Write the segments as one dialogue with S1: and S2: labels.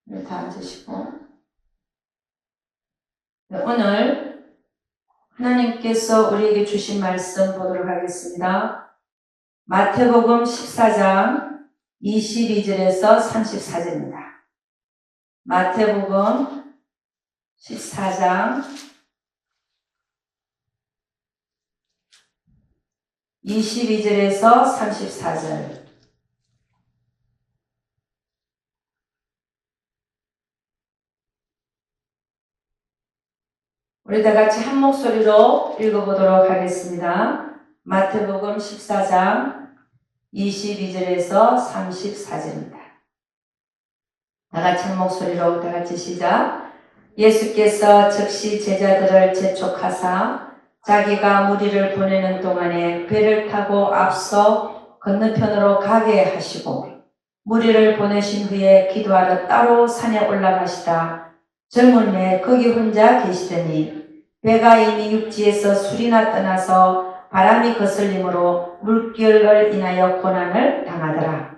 S1: 다 앉으시고. 오늘 하나님께서 우리에게 주신 말씀 보도록 하겠습니다. 마태복음 14장 22절에서 34절입니다. 마태복음 14장 22절에서 34절. 우리 다 같이 한 목소리로 읽어보도록 하겠습니다. 마태복음 14장 22절에서 34절입니다. 다 같이 한 목소리로 다 같이 시작. 예수께서 즉시 제자들을 재촉하사 자기가 무리를 보내는 동안에 배를 타고 앞서 건너편으로 가게 하시고 무리를 보내신 후에 기도하러 따로 산에 올라가시다 젊은에 거기 혼자 계시더니 배가 이미 육지에서 술이나 떠나서 바람이 거슬림으로 물결을 인하여 고난을 당하더라.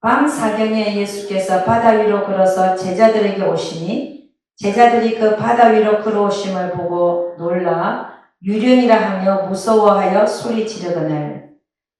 S1: 밤 사경에 예수께서 바다 위로 걸어서 제자들에게 오시니 제자들이 그 바다 위로 걸어오심을 보고 놀라 유령이라 하며 무서워하여 소리 지르거늘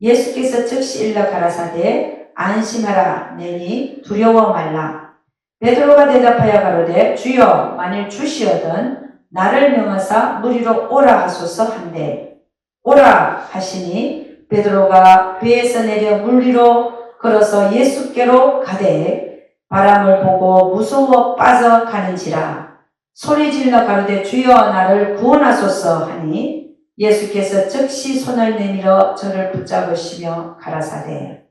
S1: 예수께서 즉시 일러 가라사대 안심하라 내니 두려워 말라. 베드로가 대답하여 가로되 주여 만일 주시어든 나를 명하사 무리로 오라 하소서 한대 오라 하시니 베드로가 배에서 내려 물 위로 걸어서 예수께로 가되 바람을 보고 무서워 빠져가는지라 소리 질러 가로되 주여 나를 구원하소서 하니 예수께서 즉시 손을 내밀어 저를 붙잡으시며 가라사대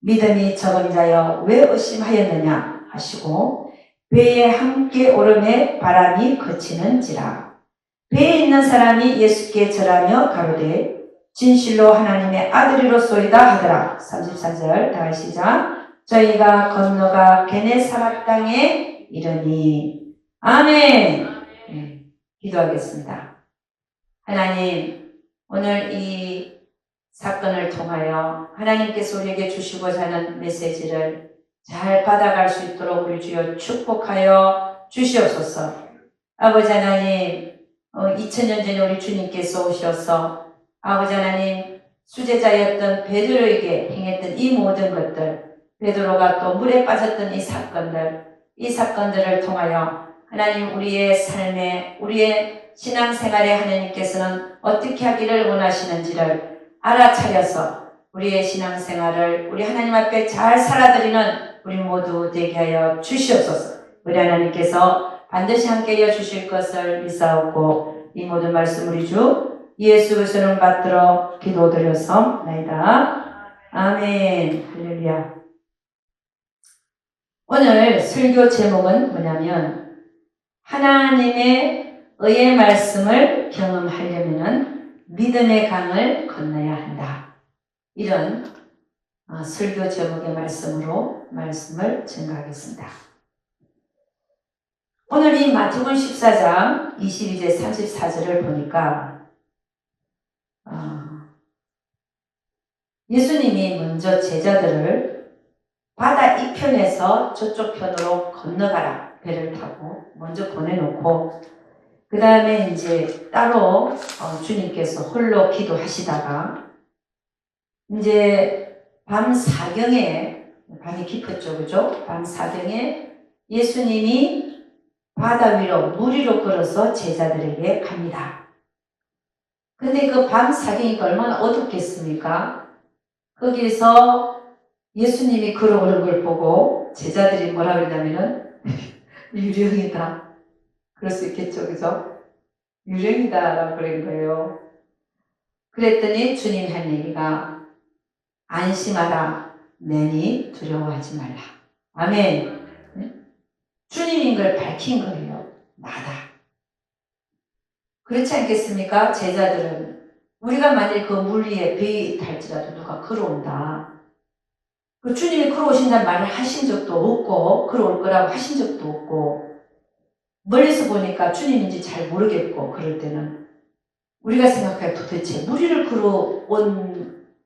S1: 믿음이 적은 자여 왜 의심하였느냐 하시고 배에 함께 오름에 바람이 그치는지라. 배에 있는 사람이 예수께 절하며 가로되 진실로 하나님의 아들이로소이다 하더라. 33절 다 시작. 저희가 건너가 게네사렛 땅에 이르니 아멘. 네, 기도하겠습니다. 하나님 오늘 이 사건을 통하여 하나님께서 우리에게 주시고자 하는 메시지를 잘 받아갈 수 있도록 우리 주여 축복하여 주시옵소서. 아버지 하나님 2000년 전에 우리 주님께서 오셔서 아버지 하나님 수제자였던 베드로에게 행했던 이 모든 것들 베드로가 또 물에 빠졌던 이 사건들을 통하여 하나님 우리의 삶에 우리의 신앙생활에 하나님께서는 어떻게 하기를 원하시는지를 알아차려서 우리의 신앙생활을 우리 하나님 앞에 잘 살아드리는 우리 모두 되게 하여 주시옵소서. 우리 하나님께서 반드시 함께하여 주실 것을 믿사옵고 이 모든 말씀 우리 주 예수 그리스도를 받들어 기도드렸사옵나이다. 아멘. 할렐루야. 오늘 설교 제목은 뭐냐면 하나님의 의의 말씀을 경험하려면 믿음의 강을 건너야 한다. 이런 설교 제목의 말씀으로 말씀을 전가하겠습니다. 오늘 이 마태복음 14장 22절 34절을 보니까 예수님이 먼저 제자들을 바다 이편에서 저쪽 편으로 건너가라 배를 타고 먼저 보내놓고 그 다음에 이제 따로 주님께서 홀로 기도하시다가 이제 밤 사경에 밤이 깊었죠, 그죠? 밤 사경에 예수님이 바다 위로 물 위로 걸어서 제자들에게 갑니다. 근데 그 밤 사경이니까 얼마나 어둡겠습니까? 거기서 예수님이 걸어오는 걸 보고 제자들이 뭐라 그러냐면은 유령이다. 그럴 수 있겠죠, 그죠? 유령이다라고 그런 거예요. 그랬더니 주님이 한 얘기가 안심하라 내니 두려워하지 말라. 아멘. 주님인 걸 밝힌 거예요. 나다. 그렇지 않겠습니까? 제자들은 우리가 만일 그 물 위에 배에 있할지라도 누가 걸어온다. 그 주님이 걸어오신다는 말을 하신 적도 없고 걸어올 거라고 하신 적도 없고 멀리서 보니까 주님인지 잘 모르겠고 그럴 때는 우리가 생각해 도대체 물 위를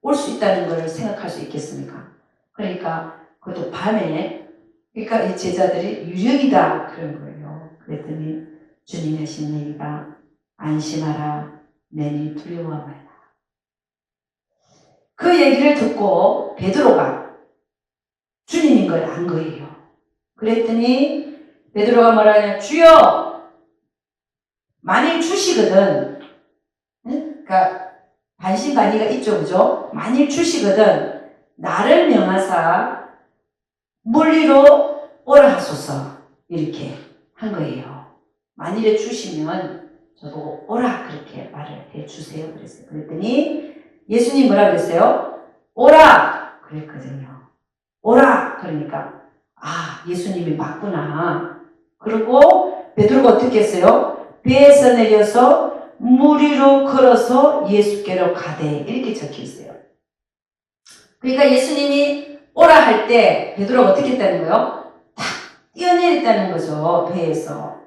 S1: 올 수 있다는 걸 생각할 수 있겠습니까? 그러니까 그것도 밤에 그러니까 이 제자들이 유력이다 그런 거예요. 그랬더니 주님이 하신 얘기가 안심하라 내니 두려워 말라. 그 얘기를 듣고 베드로가 주님인 걸 안 거예요. 그랬더니 베드로가 뭐라 하냐, 주여 만일 주시거든, 그러니까 반신반의가 있죠, 그죠? 만일 주시거든 나를 명하사 물 위로 오라 하소서 이렇게 한 거예요. 만일에 주시면 저도 오라 그렇게 말을 해주세요 그랬어요. 그랬더니 예수님 뭐라 그랬어요? 오라 그랬거든요. 오라 그러니까 아 예수님이 맞구나. 그리고 베드로가 어떻게 했어요? 배에서 내려서 물 위로 걸어서 예수께로 가되 이렇게 적혀 있어요. 그러니까 예수님이 오라 할 때 베드로가 어떻게 했다는 거예요? 탁 뛰어내렸다는 거죠. 배에서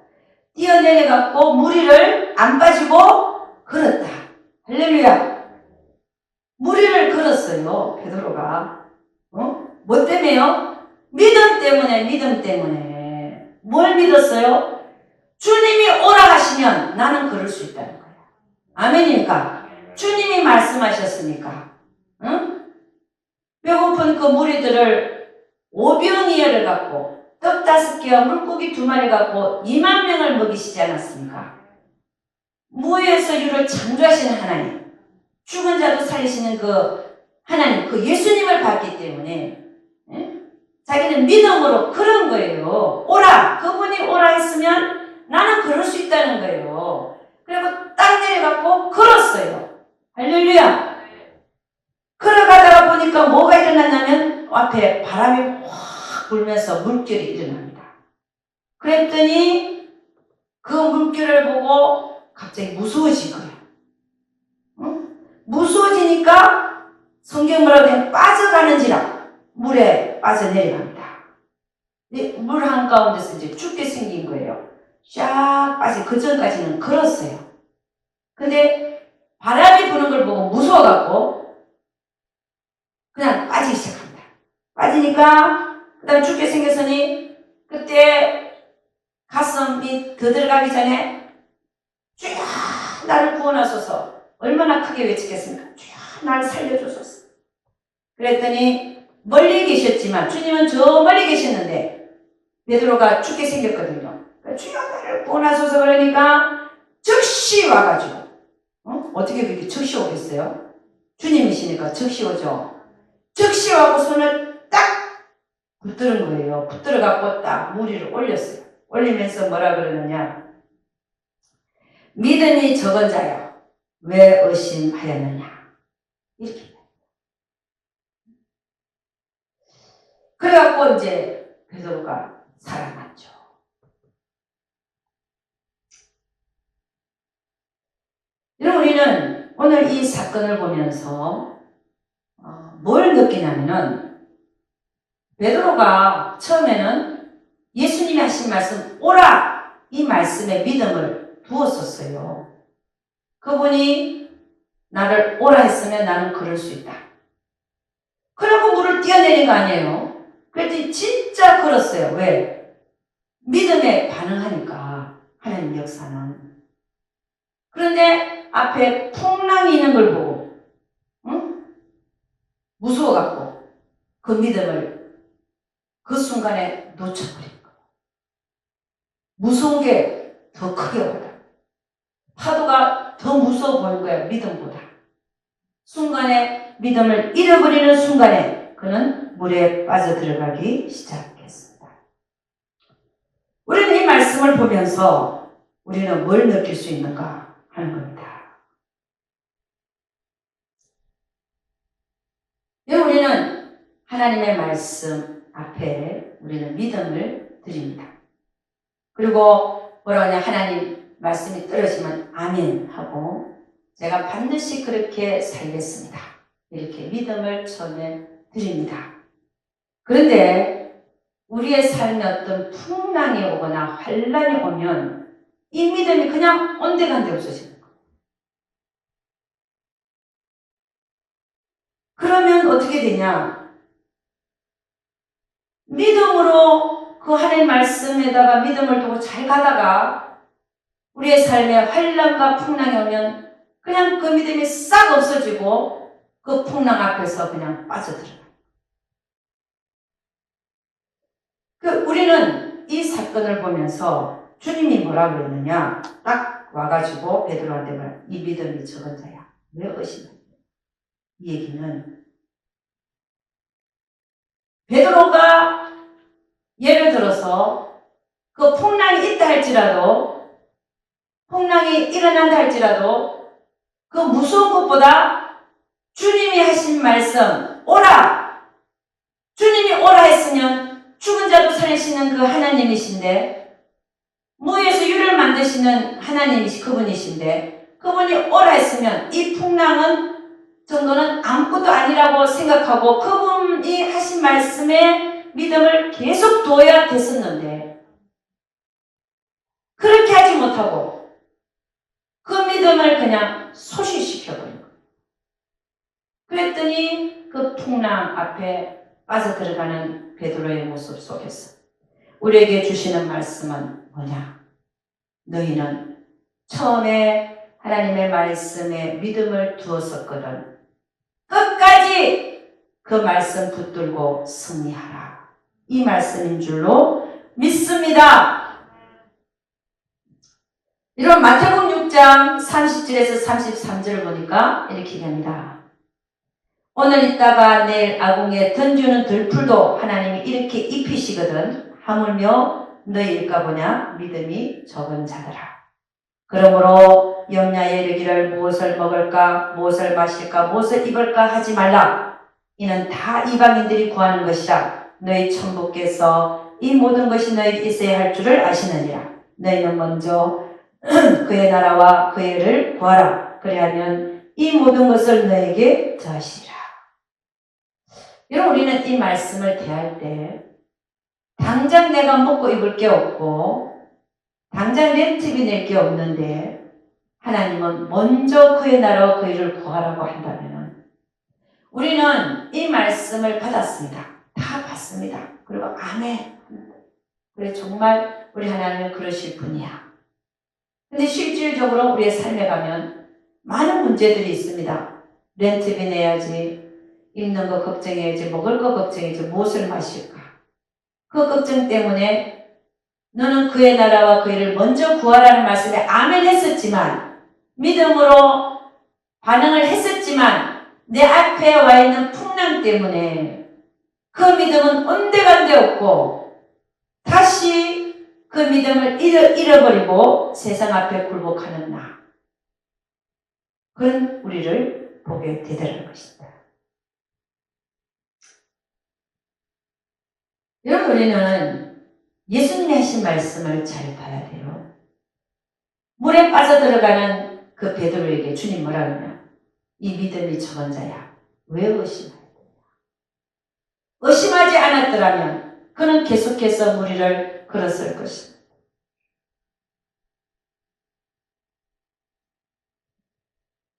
S1: 뛰어내려갖고 물 위를 안 빠지고 걸었다. 할렐루야. 물 위를 걸었어요 베드로가. 뭐 때문에요? 믿음 때문에. 믿음 때문에. 뭘 믿었어요? 주님이 오라 하시면 나는 걸을 수 있다는 거예요. 아멘입니까? 주님이 말씀하셨으니까. 응? 배고픈 그 무리들을 오병이어를 갖고 떡 5개와 물고기 2마리 갖고 2만 명을 먹이시지 않았습니까? 무에서 유를 창조하시는 하나님, 죽은 자도 살리시는 그 하나님, 그 예수님을 봤기 때문에 자기는 믿음으로 그런 거예요. 오라! 그분이 오라 했으면 나는 걸을 수 있다는 거예요. 그리고 딱 내려갖고 걸었어요. 할렐루야! 걸어가다가 보니까 뭐가 일어났냐면 앞에 바람이 확 불면서 물결이 일어납니다. 그랬더니 그 물결을 보고 갑자기 무서워진 거예요. 무서워지니까 성경 뭐라고 해? 빠져가는지라 물에 빠져 내려갑니다. 물 한가운데서 이제 죽게 생긴 거예요. 쫙 빠져. 그 전까지는 걸었어요. 근데 바람이 부는 걸 보고 무서워갖고 그냥 빠지기 시작합니다. 빠지니까 그 다음에 죽게 생겼으니 그때 가슴이 더 들어가기 전에 주여 나를 구원하소서 얼마나 크게 외치겠습니까? 주여 나를 살려주소서. 그랬더니 멀리 계셨지만 주님은 저 멀리 계셨는데 베드로가 죽게 생겼거든요. 주여 나를 구원하소서 그러니까 즉시 와가지고 어떻게 그렇게 즉시 오겠어요? 주님이시니까 즉시 오죠. 즉시 와고 손을 딱 붙드는 거예요. 붙들어 갖고 딱 물 위로 올렸어요. 올리면서 뭐라 그러느냐, 믿음이 적은 자여 왜 의심하였느냐 이렇게. 그래갖고 이제 베드로가 살아났죠. 여러분 우리는 오늘 이 사건을 보면서 뭘 느끼냐면은 베드로가 처음에는 예수님이 하신 말씀 오라 이 말씀에 믿음을 두었었어요. 그분이 나를 오라 했으면 나는 걸을 수 있다. 그러고 물을 뛰어내린 거 아니에요. 그랬더니 진짜 걸었어요. 왜? 믿음에 반응하니까 하나님 역사는. 그런데 앞에 풍랑이 있는 걸 보고 무서워갖고 그 믿음을 그 순간에 놓쳐버린 거예요. 무서운 게 더 크게 오다. 파도가 더 무서워 보인 거예요. 믿음보다. 순간에 믿음을 잃어버리는 순간에 그는 물에 빠져들어가기 시작했습니다. 우리는 이 말씀을 보면서 우리는 뭘 느낄 수 있는가 하는 겁니다. 우리는 하나님의 말씀 앞에 우리는 믿음을 드립니다. 그리고 뭐라 하냐, 하나님 말씀이 떨어지면 아멘 하고 제가 반드시 그렇게 살겠습니다. 이렇게 믿음을 처음에 드립니다. 그런데 우리의 삶에 어떤 풍랑이 오거나 환란이 오면 이 믿음이 그냥 온데간데 없어지는 거예요. 그러면 어떻게 되냐? 믿음으로 그 하나님 말씀에다가 믿음을 두고 잘 가다가 우리의 삶에 환난과 풍랑이 오면 그냥 그 믿음이 싹 없어지고 그 풍랑 앞에서 그냥 빠져들어요. 우리는 이 사건을 보면서 주님이 뭐라고 그랬느냐? 딱 와가지고 베드로한테 말, 이 믿음이 적은 자야. 왜 의심해? 이 얘기는 베드로가 예를 들어서 그 풍랑이 있다 할지라도, 풍랑이 일어난다 할지라도 그 무서운 것보다 주님이 하신 말씀, 오라! 주님이 오라 했으면 죽은 자도 살리시는 그 하나님이신데, 무에서 유를 만드시는 그분이신데, 그분이 오라 했으면 이 풍랑은 정도는 아무것도 아니라고 생각하고 그분이 하신 말씀에 믿음을 계속 둬야 됐었는데, 그렇게 하지 못하고 그 믿음을 그냥 소실시켜버린 거예요. 그랬더니 그 풍랑 앞에 빠져들어가는 베드로의 모습 속에서 우리에게 주시는 말씀은 뭐냐? 너희는 처음에 하나님의 말씀에 믿음을 두었었거든. 끝까지 그 말씀 붙들고 승리하라. 이 말씀인 줄로 믿습니다. 이런 마태복음 6장 30절에서 33절을 보니까 이렇게 얘기합니다. 오늘 있다가 내일 아궁이에 던지는 들풀도 하나님이 이렇게 입히시거든. 하물며 너희일까 보냐? 믿음이 적은 자들아. 그러므로 염려에 이르기를 무엇을 먹을까, 무엇을 마실까, 무엇을 입을까 하지 말라. 이는 다 이방인들이 구하는 것이라. 너희 천부께서 이 모든 것이 너희에게 있어야 할 줄을 아시느니라. 너희는 먼저 그의 나라와 그의 의를 구하라. 그리하면 이 모든 것을 너에게 더하시리라. 여러분, 우리는 이 말씀을 대할 때 당장 내가 먹고 입을 게 없고 당장 렌트비 낼 게 없는데 하나님은 먼저 그의 나라와 그의 의를 구하라고 한다면 우리는 이 말씀을 받았습니다. 다 받습니다. 그리고 아멘. 그래 정말 우리 하나님은 그러실 분이야. 근데 실질적으로 우리의 삶에 가면 많은 문제들이 있습니다. 렌트비 내야지, 입는 거 걱정해야지, 먹을 거 걱정해야지, 무엇을 마실까. 그 걱정 때문에 너는 그의 나라와 그 일을 먼저 구하라는 말씀에 아멘 했었지만, 믿음으로 반응을 했었지만, 내 앞에 와 있는 풍랑 때문에 그 믿음은 온데간데 없고 다시 그 믿음을 잃어버리고 세상 앞에 굴복하는 나. 그런 우리를 보게 되더라는 것입니다. 여러분, 우리는 예수님이 하신 말씀을 잘 봐야 돼요. 물에 빠져들어가는 그 베드로에게 주님 뭐라 그러냐? 이 믿음이 적은 자야. 왜 의심하냐? 의심하지 않았더라면 그는 계속해서 물 위를 걸었을 것입니다.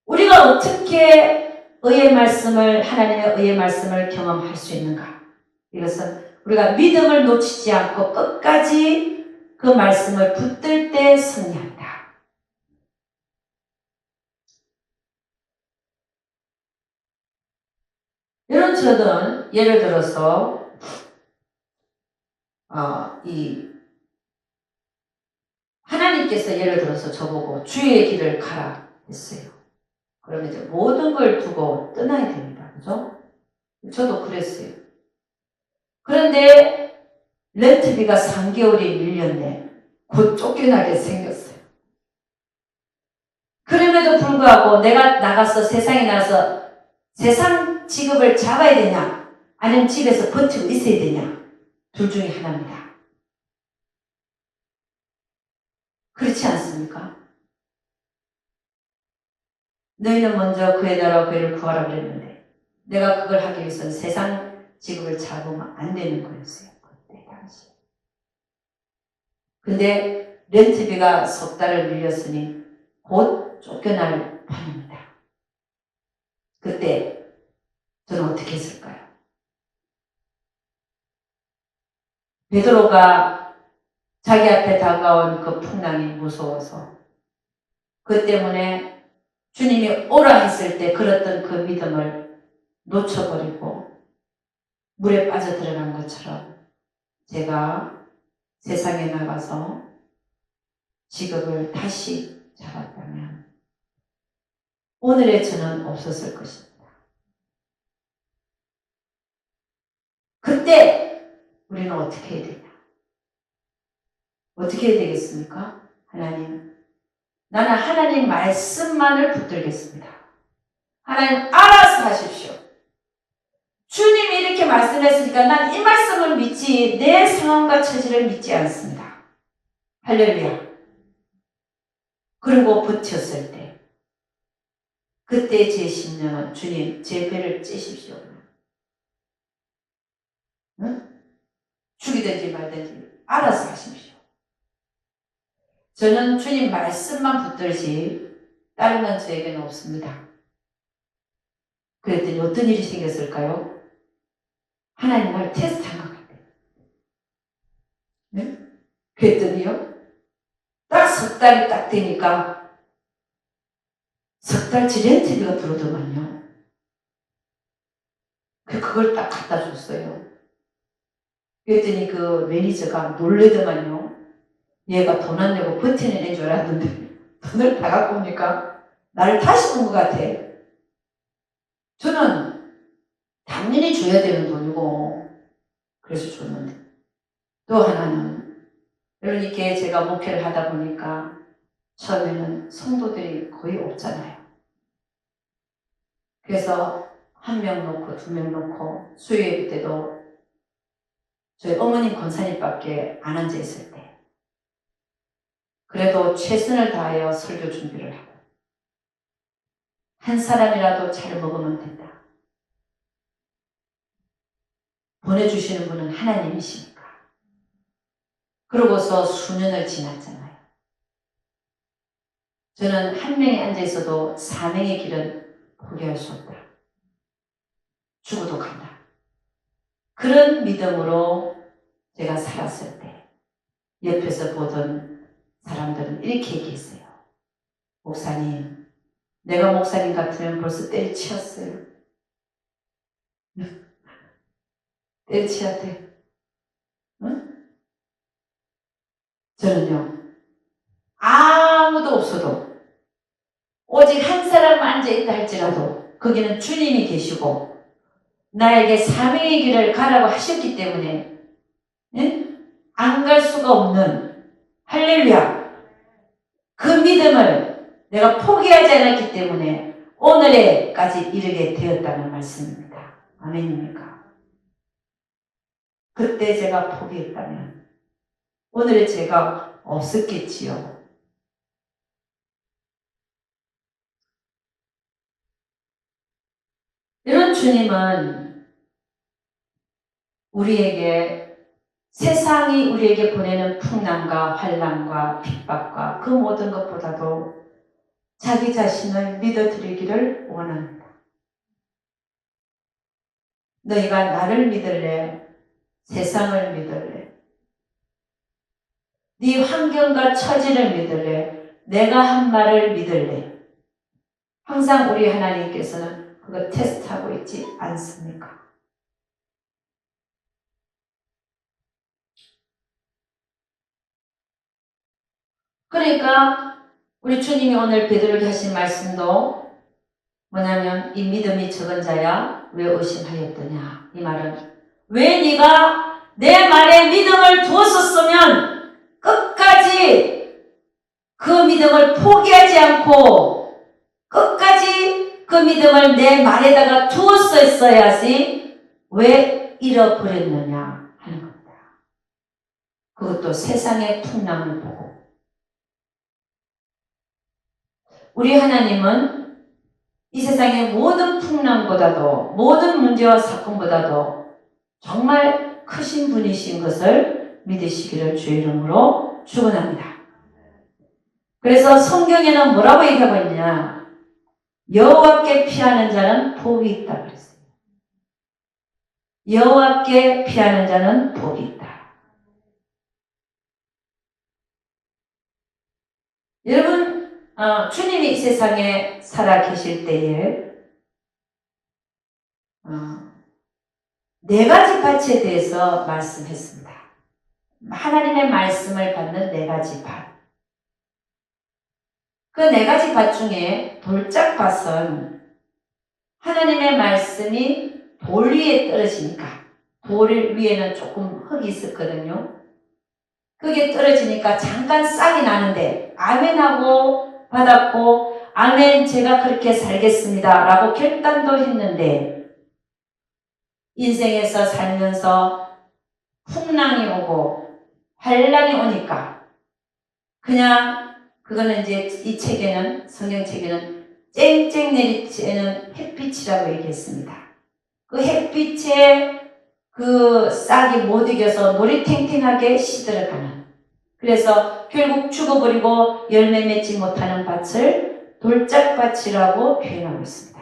S1: 우리가 어떻게 의의 말씀을, 하나님의 의의 말씀을 경험할 수 있는가? 이것은 우리가 믿음을 놓치지 않고 끝까지 그 말씀을 붙들 때 승리한다. 이런 저는 예를 들어서 하나님께서 예를 들어서 저보고 주의 길을 가라 했어요. 그러면 이제 모든 걸 두고 떠나야 됩니다. 그죠? 저도 그랬어요. 그런데 렌트비가 3개월이 밀렸네. 곧 쫓겨나게 생겼어요. 그럼에도 불구하고 내가 나가서 세상에 나가서 세상 직업을 잡아야 되냐? 아니면 집에서 버티고 있어야 되냐? 둘 중에 하나입니다. 그렇지 않습니까? 너희는 먼저 그의 나라와 그의 의를 구하라 그랬는데 내가 그걸 하기 위해서는 세상 직업을 잡으면 안 되는 거였어요. 그때 당시. 근데 렌트비가 석 달을 밀렸으니 곧 쫓겨날 판입니다. 그때 저는 어떻게 했을까요? 베드로가 자기 앞에 다가온 그 풍랑이 무서워서 그 때문에 주님이 오라 했을 때 걸었던 그 믿음을 놓쳐버리고 물에 빠져들어간 것처럼 제가 세상에 나가서 직업을 다시 잡았다면 오늘의 저는 없었을 것입니다. 그때 우리는 어떻게 해야 되냐? 어떻게 해야 되겠습니까? 하나님, 나는 하나님 말씀만을 붙들겠습니다. 하나님 알아서 하십시오. 주님이 이렇게 말씀했으니까 난 이 말씀을 믿지 내 상황과 처지를 믿지 않습니다. 할렐루야. 그리고 버텼을 때 그때 제 심령은 주님 제 배를 찌십시오. 응? 죽이든지 말든지 알아서 하십시오. 저는 주님 말씀만 붙들지 다른 건 저에게는 없습니다. 그랬더니 어떤 일이 생겼을까요? 하나님 날 테스트한 것 같아요. 네? 그랬더니요, 딱 석 달이 딱 되니까 석 달치 렌트비가 들어오더만요. 그걸 딱 갖다 줬어요. 그랬더니 그 매니저가 놀래더만요. 얘가 돈 안 내고 버티는 애인 줄 알았는데 돈을 다 갖고 오니까 나를 다시 본 것 같아. 저는 당연히 줘야 되는 돈이고 그래서 줬는데 또 하나는 여러분 이렇게 제가 목회를 하다 보니까 처음에는 성도들이 거의 없잖아요. 그래서 한 명 놓고 두 명 놓고 수요예배 때도 저희 어머님 권사님밖에 안 앉아 있을 때 그래도 최선을 다하여 설교 준비를 하고 한 사람이라도 잘 먹으면 된다. 보내주시는 분은 하나님이시니까. 그러고서 수년을 지났잖아요. 저는 한 명이 앉아 있어도 사명의 길은 포기할 수 없다. 죽어도 간다. 그런 믿음으로 제가 살았을 때 옆에서 보던 사람들은 이렇게 얘기했어요. 목사님, 내가 목사님 같으면 벌써 때려치웠어요. 때려치웠대. 응? 저는요, 아무도 없어도 오직 한 사람 앉아있다 할지라도 거기는 주님이 계시고 나에게 사명의 길을 가라고 하셨기 때문에 안 갈 수가 없는 할렐루야. 그 믿음을 내가 포기하지 않았기 때문에 오늘에까지 이르게 되었다는 말씀입니다. 아멘입니까? 그때 제가 포기했다면 오늘의 제가 없었겠지요. 이런 주님은 우리에게 세상이 우리에게 보내는 풍랑과 환난과 핍박과 그 모든 것보다도 자기 자신을 믿어드리기를 원합니다. 너희가 나를 믿을래? 세상을 믿을래? 네 환경과 처지를 믿을래? 내가 한 말을 믿을래? 항상 우리 하나님께서는 그거 테스트하고 있지 않습니까? 그러니까 우리 주님이 오늘 베드로에게 하신 말씀도 뭐냐면 이 믿음이 적은 자야 왜 의심하였더냐. 이 말은 왜 네가 내 말에 믿음을 두었었으면 끝까지 그 믿음을 포기하지 않고 끝까지 그 믿음을 내 말에다가 두었었어야지 왜 잃어버렸느냐 하는 겁니다. 그것도 세상의 풍랑을 보고. 우리 하나님은 이 세상의 모든 풍랑보다도 모든 문제와 사건보다도 정말 크신 분이신 것을 믿으시기를 주의 이름으로 축원합니다. 그래서 성경에는 뭐라고 얘기하고 있냐? 여호와께 피하는 자는 복이 있다 그랬어요. 여호와께 피하는 자는 복이 있다. 여러분, 주님이 이 세상에 살아 계실 때에 네 가지 밭에 대해서 말씀했습니다. 하나님의 말씀을 받는 네 가지 밭. 그 네 가지 밭 중에 돌짝밭은 하나님의 말씀이 돌 위에 떨어지니까, 돌 위에는 조금 흙이 있었거든요. 그게 떨어지니까 잠깐 싹이 나는데 아멘하고 받았고 아멘 제가 그렇게 살겠습니다 라고 결단도 했는데, 인생에서 살면서 풍랑이 오고 환란이 오니까 그냥 그거는 이제 이 책에는, 성경책에는 쨍쨍 내리쬐는 햇빛이라고 얘기했습니다. 그 햇빛에 그 싹이 못 이겨서 노리탱탱하게 시들어가는, 그래서 결국 죽어버리고 열매 맺지 못하는 밭을 돌짝밭이라고 표현하고 있습니다.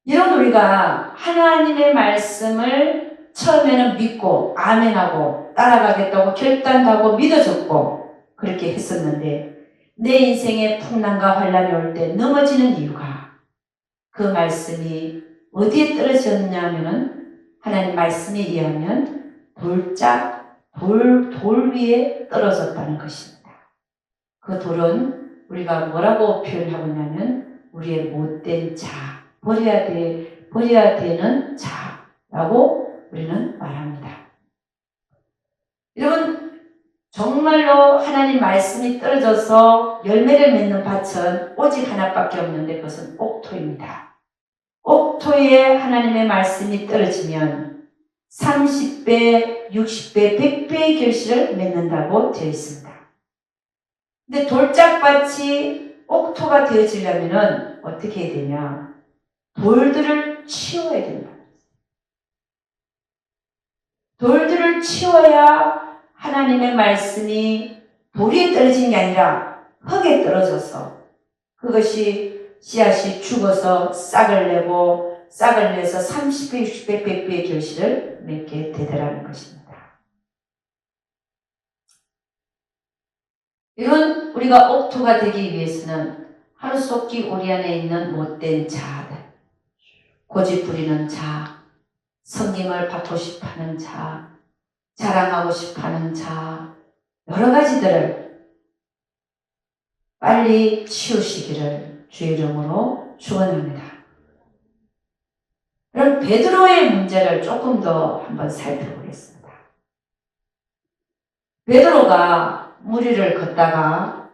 S1: 이런 우리가 하나님의 말씀을 처음에는 믿고 아멘하고 따라가겠다고 결단하고 믿어줬고 그렇게 했었는데, 내 인생에 풍랑과 환란이 올 때 넘어지는 이유가 그 말씀이 어디에 떨어졌냐면은 하나님 말씀에 의하면 돌 위에 떨어졌다는 것입니다. 그 돌은 우리가 뭐라고 표현하고 있냐면 우리의 못된 자, 버려야 되는 자라고 우리는 말합니다. 여러분, 정말로 하나님 말씀이 떨어져서 열매를 맺는 밭은 오직 하나밖에 없는데 그것은 옥토입니다. 옥토에 하나님의 말씀이 떨어지면 30배, 60배, 100배의 결실을 맺는다고 되어 있습니다. 근데 돌짝밭이 옥토가 되어지려면 어떻게 해야 되냐? 돌들을 치워야 된다. 돌들을 치워야 하나님의 말씀이 돌에 떨어진 게 아니라 흙에 떨어져서 그것이 씨앗이 죽어서 싹을 내서 30배, 60배, 100배의 결실을 맺게 되더라는 것입니다. 이런 우리가 옥토가 되기 위해서는 하루속히 우리 안에 있는 못된 자들, 고집 부리는 자, 성님을 받고 싶어하는 자, 자랑하고 싶어하는 자, 여러 가지들을 빨리 치우시기를 주의 이름으로 축원합니다. 그럼 베드로의 문제를 조금 더 한번 살펴보겠습니다. 베드로가 무리를 걷다가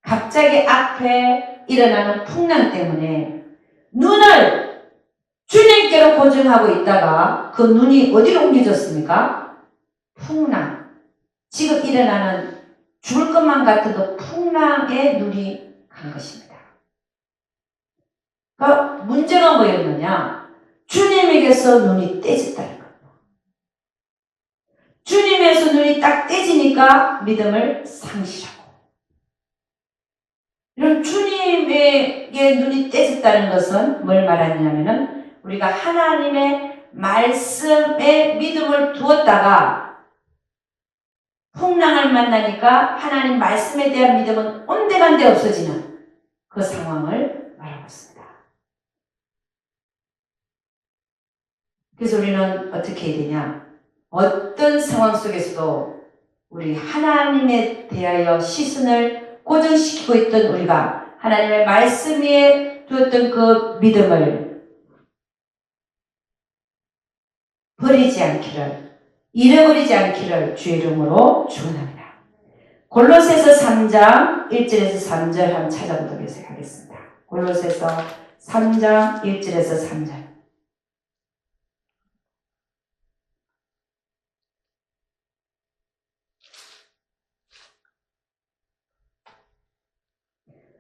S1: 갑자기 앞에 일어나는 풍랑 때문에 눈을 주님께로 고정하고 있다가 그 눈이 어디로 옮겨졌습니까? 풍랑. 지금 일어나는 죽을 것만 같은 그 풍랑에 눈이 간 것입니다. 그러니까 문제가 뭐였느냐? 주님에게서 눈이 떼졌다는 겁니다. 주님에서 눈이 딱 떼지니까 믿음을 상실하고, 이런 주님에게 눈이 떼졌다는 것은 뭘 말하냐면은 우리가 하나님의 말씀에 믿음을 두었다가 풍랑을 만나니까 하나님 말씀에 대한 믿음은 온데간데 없어지는 그 상황을 말하고 있습니다. 그래서 우리는 어떻게 해야 되냐? 어떤 상황 속에서도 우리 하나님에 대하여 시선을 고정시키고 있던 우리가 하나님의 말씀 위에 두었던 그 믿음을 버리지 않기를, 잃어버리지 않기를 주의 이름으로 축원합니다. 골로새서 3장 1절에서 3절 한번 찾아보도록 하겠습니다. 골로새서 3장 1절에서 3절.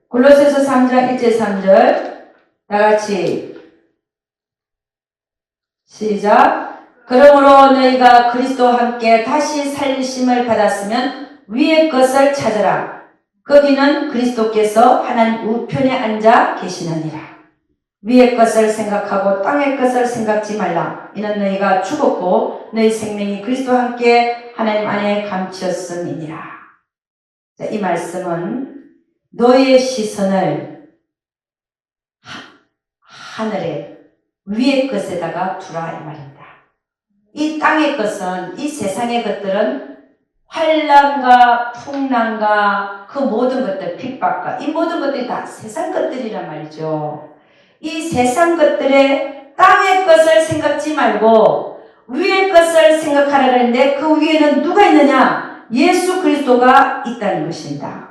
S1: 골로새서 3장 1절 3절 다같이 시작. 그러므로 너희가 그리스도와 함께 다시 살리심을 받았으면 위의 것을 찾아라. 거기는 그리스도께서 하나님 우편에 앉아 계시느니라. 위의 것을 생각하고 땅의 것을 생각지 말라. 이는 너희가 죽었고 너희 생명이 그리스도와 함께 하나님 안에 감추었음이니라. 자, 이 말씀은 너의 시선을 하늘에 위의 것에다가 두라 이 말입니다. 이 땅의 것은, 이 세상의 것들은 환난과 풍랑과 그 모든 것들, 핍박과 이 모든 것들이 다 세상 것들이란 말이죠. 이 세상 것들의 땅의 것을 생각지 말고 위의 것을 생각하라 그랬는데 그 위에는 누가 있느냐? 예수 그리스도가 있다는 것입니다.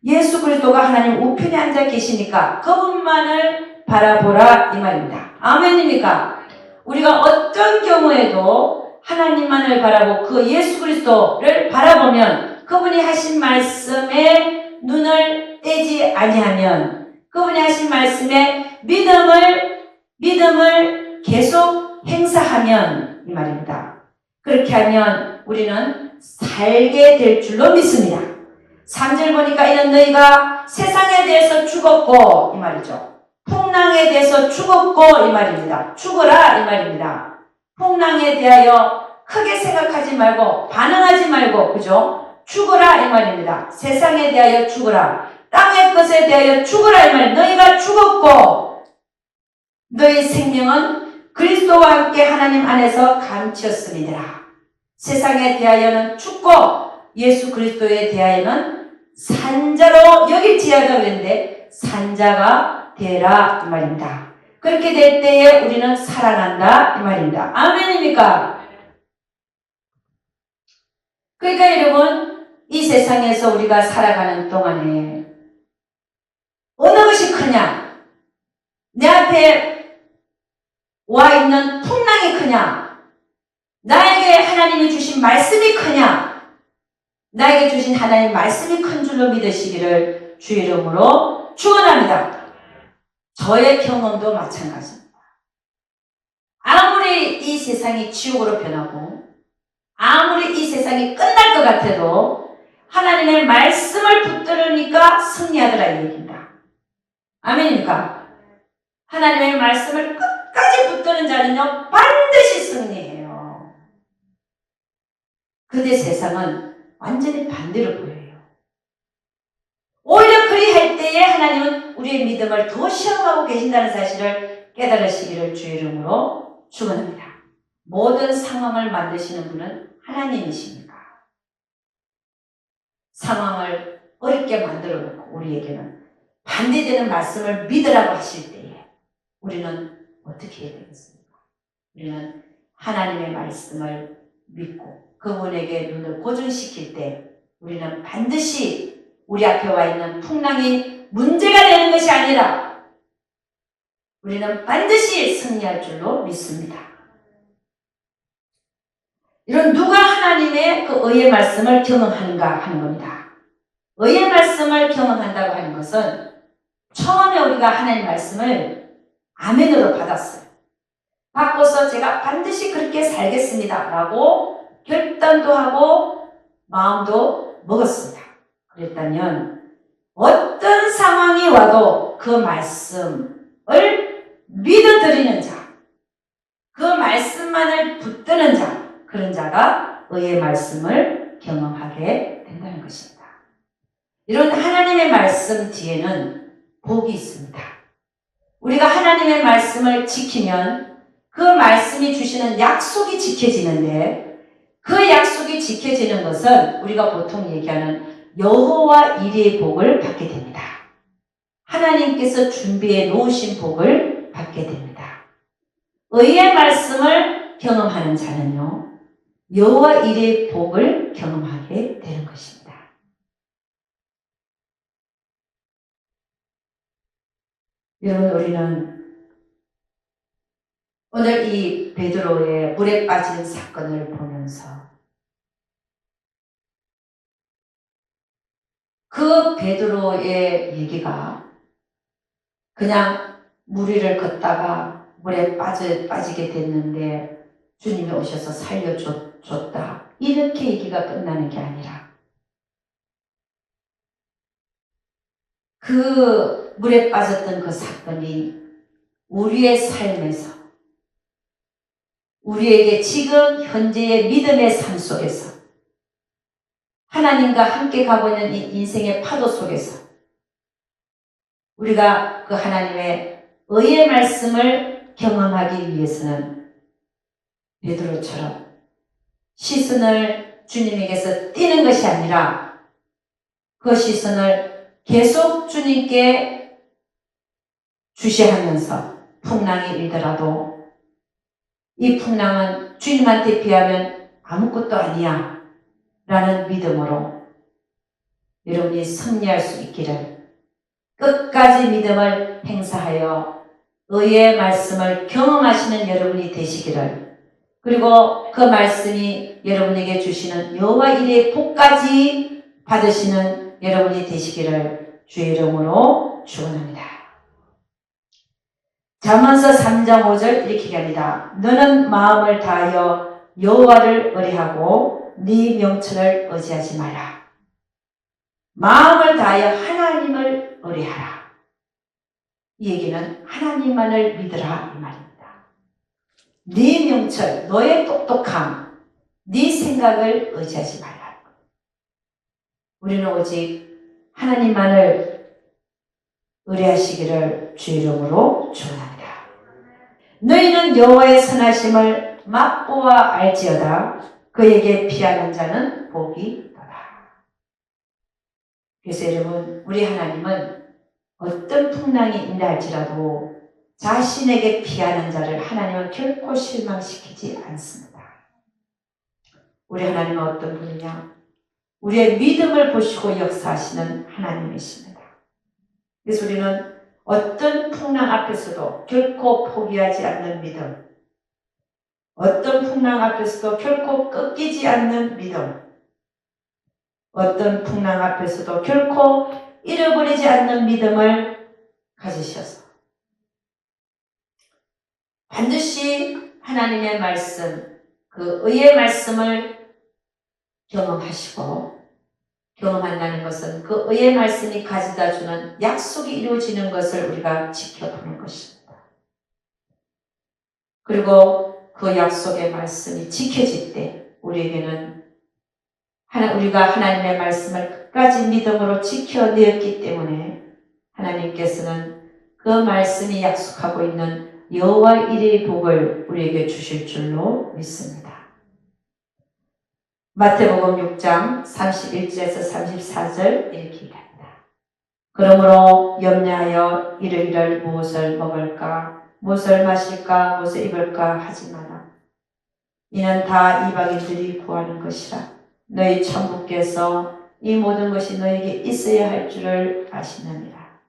S1: 예수 그리스도가 하나님 우편에 앉아 계시니까 그분만을 바라보라 이 말입니다. 아멘입니까? 우리가 어떤 경우에도 하나님만을 바라보고 그 예수 그리스도를 바라보면 그분이 하신 말씀에 눈을 떼지 아니하면 그분이 하신 말씀에 믿음을 계속 행사하면 이 말입니다. 그렇게 하면 우리는 살게 될 줄로 믿습니다. 3절 보니까 이는 너희가 세상에 대해서 죽었고 이 말이죠. 풍랑에 대해서 죽었고 이 말입니다. 죽어라 이 말입니다. 풍랑에 대하여 크게 생각하지 말고 반응하지 말고 그죠? 죽어라 이 말입니다. 세상에 대하여 죽어라. 땅의 것에 대하여 죽어라 이 말입니다. 너희가 죽었고 너희 생명은 그리스도와 함께 하나님 안에서 감추었음이니라. 세상에 대하여는 죽고 예수 그리스도에 대하여는 산자로 여길지어다 그랬는데 산자가 되라 이 말입니다. 그렇게 될 때에 우리는 살아난다 이 말입니다. 아멘입니까? 그러니까 여러분 이 세상에서 우리가 살아가는 동안에 어느 것이 크냐? 내 앞에 와 있는 풍랑이 크냐? 나에게 하나님이 주신 말씀이 크냐? 나에게 주신 하나님 말씀이 큰 줄로 믿으시기를 주 이름으로 축원합니다. 저의 경험도 마찬가지입니다. 아무리 이 세상이 지옥으로 변하고 아무리 이 세상이 끝날 것 같아도 하나님의 말씀을 붙들으니까 승리하더라 이 얘기입니다. 아멘입니까? 하나님의 말씀을 끝까지 붙드는 자는요 반드시 승리해요. 그런데 세상은 완전히 반대로 보여요. 오히려 그리할 때에 하나님은 우리의 믿음을 더 시험하고 계신다는 사실을 깨달으시기를 주의 이름으로 축원합니다. 모든 상황을 만드시는 분은 하나님이십니까? 상황을 어렵게 만들어 놓고 우리에게는 반대되는 말씀을 믿으라고 하실 때에 우리는 어떻게 해야 되겠습니까? 우리는 하나님의 말씀을 믿고 그분에게 눈을 고정시킬 때 우리는 반드시 우리 앞에 와 있는 풍랑이 문제가 되는 것이 아니라 우리는 반드시 승리할 줄로 믿습니다. 이런 누가 하나님의 그 의의 말씀을 경험하는가 하는 겁니다. 의의 말씀을 경험한다고 하는 것은 처음에 우리가 하나님 말씀을 아멘으로 받았어요. 받고서 제가 반드시 그렇게 살겠습니다 라고 결단도 하고 마음도 먹었습니다. 그랬다면 어떤 상황이 와도 그 말씀을 믿어드리는 자, 그 말씀만을 붙드는 자, 그런 자가 의의 말씀을 경험하게 된다는 것입니다. 이런 하나님의 말씀 뒤에는 복이 있습니다. 우리가 하나님의 말씀을 지키면 그 말씀이 주시는 약속이 지켜지는데 그 약속이 지켜지는 것은 우리가 보통 얘기하는 여호와 일의 복을 받게 됩니다. 하나님께서 준비해 놓으신 복을 받게 됩니다. 의의 말씀을 경험하는 자는요, 여호와 일의 복을 경험하게 되는 것입니다. 여러분, 우리는 오늘 이 베드로의 물에 빠진 사건을 보면서 그 베드로의 얘기가 그냥 물 위를 걷다가 물에 빠지게 됐는데 주님이 오셔서 살려줬다. 이렇게 얘기가 끝나는 게 아니라 그 물에 빠졌던 그 사건이 우리의 삶에서 우리에게 지금 현재의 믿음의 삶 속에서 하나님과 함께 가고 있는 이 인생의 파도 속에서 우리가 그 하나님의 의의 말씀을 경험하기 위해서는 베드로처럼 시선을 주님에게서 띄는 것이 아니라 그 시선을 계속 주님께 주시하면서 풍랑이 일더라도 이 풍랑은 주님한테 비하면 아무것도 아니야 라는 믿음으로 여러분이 승리할 수 있기를, 끝까지 믿음을 행사하여 의의 말씀을 경험하시는 여러분이 되시기를, 그리고 그 말씀이 여러분에게 주시는 여호와 일의 복까지 받으시는 여러분이 되시기를 주의 이름으로 축원합니다. 잠언서 3장 5절 이렇게 얘기합니다. 너는 마음을 다하여 여호와를 의뢰하고 네 명철을 의지하지 마라. 마음을 다하여 하나님을 의뢰하라. 이 얘기는 하나님만을 믿으라 이 말입니다. 네 명철, 너의 똑똑함, 네 생각을 의지하지 말라. 우리는 오직 하나님만을 의뢰하시기를 주의 이름으로 축원합니다. 너희는 여호와의 선하심을 맛보아 알지어다. 그에게 피하는 자는 복이 있도다. 그래서 여러분, 우리 하나님은 어떤 풍랑이 있다 할지라도 자신에게 피하는 자를 하나님은 결코 실망시키지 않습니다. 우리 하나님은 어떤 분이냐? 우리의 믿음을 보시고 역사하시는 하나님이십니다. 그래서 우리는 어떤 풍랑 앞에서도 결코 포기하지 않는 믿음, 어떤 풍랑 앞에서도 결코 꺾이지 않는 믿음, 어떤 풍랑 앞에서도 결코 잃어버리지 않는 믿음을 가지셔서 반드시 하나님의 말씀, 그 의의 말씀을 경험하시고, 경험한다는 것은 그 의의 말씀이 가져다 주는 약속이 이루어지는 것을 우리가 지켜보는 것입니다. 그리고 그 약속의 말씀이 지켜질 때 우리에게는 우리가 하나님의 말씀을 끝까지 믿음으로 지켜내었기 때문에 하나님께서는 그 말씀이 약속하고 있는 여호와 일의 복을 우리에게 주실 줄로 믿습니다. 마태복음 6장 31절에서 34절 이렇게 얘기합니다. 그러므로 염려하여 이르기를 무엇을 먹을까, 무엇을 마실까, 무엇을 입을까 하지 마라. 이는 다 이방인들이 구하는 것이라. 너희 천부께서 이 모든 것이 너에게 있어야 할 줄을 아시느니라.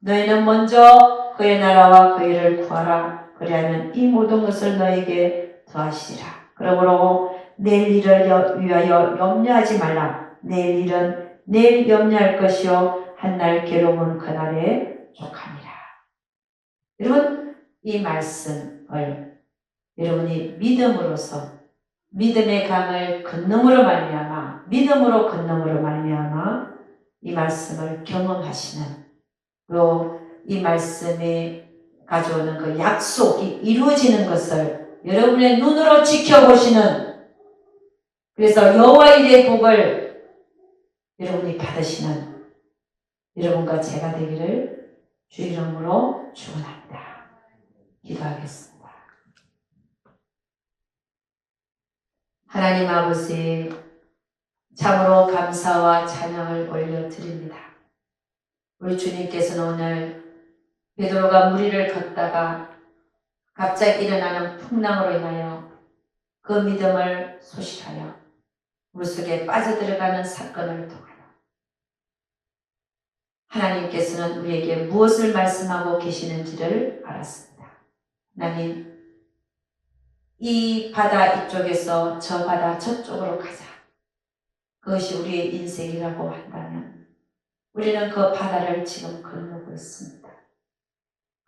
S1: 너희는 먼저 그의 나라와 그의 일을 구하라. 그리하면 이 모든 것을 너에게 더하시리라. 그러므로 내일 일을 위하여 염려하지 말라. 내일 일은 내일 염려할 것이요 한날 괴로운 그날에 족하니라. 여러분, 이 말씀을 여러분이 믿음으로써, 믿음의 강을 건너므로 말미암아, 믿음으로 건너므로 말미암아 이 말씀을 경험하시는, 또 이 말씀이 가져오는 그 약속이 이루어지는 것을 여러분의 눈으로 지켜보시는, 그래서 여호와 일의 복을 여러분이 받으시는 여러분과 제가 되기를 주 이름으로 축원합니다. 기도하겠습니다. 하나님 아버지, 참으로 감사와 찬양을 올려드립니다. 우리 주님께서는 오늘 베드로가 무리를 걷다가 갑자기 일어나는 풍랑으로 인하여 그 믿음을 소실하여 물속에 빠져들어가는 사건을 통하여 하나님께서는 우리에게 무엇을 말씀하고 계시는지를 알았습니다. 하나님, 이 바다 이쪽에서 저 바다 저쪽으로 가자. 그것이 우리의 인생이라고 한다면 우리는 그 바다를 지금 건너고 있습니다.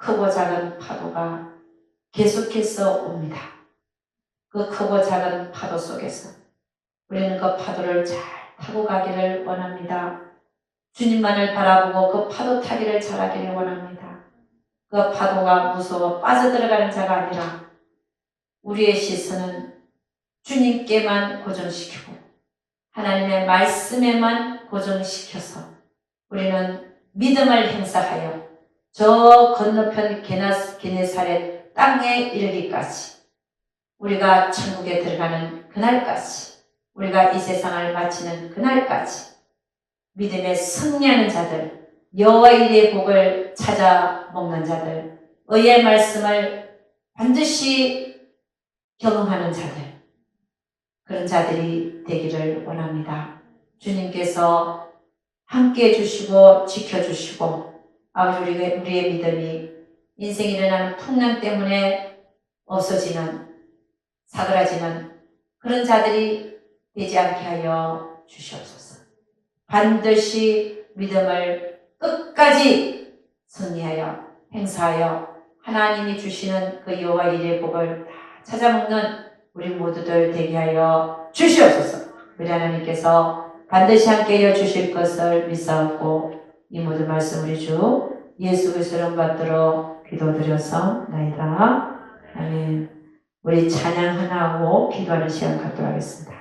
S1: 크고 작은 파도가 계속해서 옵니다. 그 크고 작은 파도 속에서 우리는 그 파도를 잘 타고 가기를 원합니다. 주님만을 바라보고 그 파도 타기를 잘하기를 원합니다. 그 파도가 무서워 빠져들어가는 자가 아니라 우리의 시선은 주님께만 고정시키고 하나님의 말씀에만 고정시켜서 우리는 믿음을 행사하여 저 건너편 게네사렛 땅에 이르기까지, 우리가 천국에 들어가는 그날까지, 우리가 이 세상을 마치는 그날까지 믿음에 승리하는 자들, 여호와 일의 복을 찾아 먹는 자들, 의의 말씀을 반드시 경험하는 자들, 그런 자들이 되기를 원합니다. 주님께서 함께 해주시고 지켜주시고, 아버지, 우리의 믿음이 인생에 일어나는 풍랑 때문에 없어지는, 사그라지는 그런 자들이 되지 않게 하여 주시옵소서. 반드시 믿음을 끝까지 승리하여 행사하여 하나님이 주시는 그 여호와 일의 복을 다 찾아먹는 우리 모두들 되게 하여 주시옵소서. 우리 하나님께서 반드시 함께하여 주실 것을 믿사옵고, 이 모든 말씀 우리 주 예수 그리스도를 받들어 기도드려서 나이다. 아멘. 우리 찬양 하나 하고 기도하는 시간 갖도록 하겠습니다.